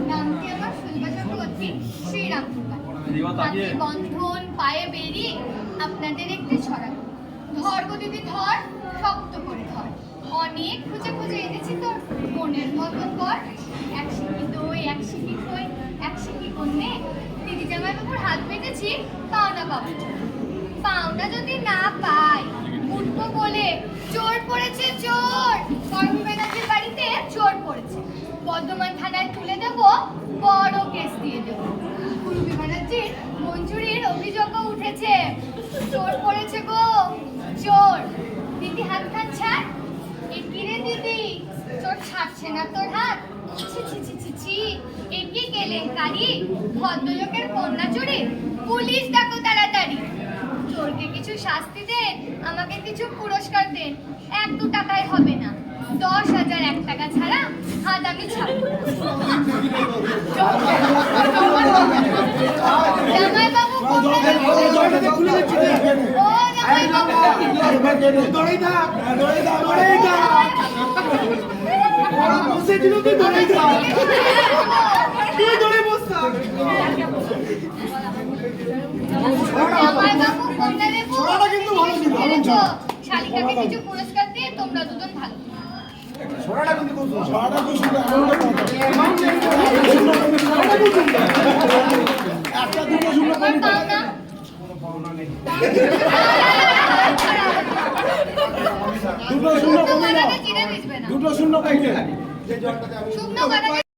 নামটি আমার সুলভা চক্রবর্তী, শ্রীরাম হাতে বন্ধন পায়ে বেরি আপনাদের একটি ছড়া। ধর গো দিদি ধর, শক্ত করে ধর, অনেক খুঁজে খুঁজে এনেছি তোর মনের মতন কর। এক শিখি দই, এক শিখি খই, এক শিখি কন্যে, দিদি জামাই বাবুর হাত পেতেছি পাওনা পাবো। পাওনা যদি না পাই উঠবো বলে চোর পড়েছে চোর, কর্ম ব্যানার্জির বাড়িতে চোর পড়েছে, বর্ধমান থানায় তুলে দেবো, বড় কেস দিয়ে দেবো। কুরুপি ব্যানার্জির মঞ্জুরির অভিযোগও উঠেছে, চোর পড়েছে গো চোর। দিদি হাত খান ছাড়, একি রে দিদি চোর ছাড়ছে না তোর হাত। ছি ছি ছি ছি ছি, একি কেলেঙ্কারি, ভদ্রলোকের কন্যা চুরি, পুলিশ ডাকো তাড়াতাড়ি। চোরকে কিছু শাস্তি দেন, আমাকে কিছু পুরস্কার দেন, 1-2 টাকায় হবে না, 10,000 1 টাকা ছাড়া হাত আমি ছাড়ব। জামাই বাবু ও জামাই বাবু দড়াই দা বসে দিল তুই দড়াই দা তুই দড়াই বসতা। জামাই বাবু কোনটা দেবো? ছোড়াটা কিন্তু ভালো ছিল, ভালো ছিল। শালিকাকে কিছু পুরস্কার দিয়ে তোমরা দুজন ভালো। ছোড়াটা কিন্তু খুব সুন্দর, ছোড়াটা খুব সুন্দর। একটা দুটো সুন্দর তোমার পাওনা দুটো শূন্য কমে তোমার দাও, চিড়ে দিবে না, দুটো শূন্য কমে। শুকনো কথা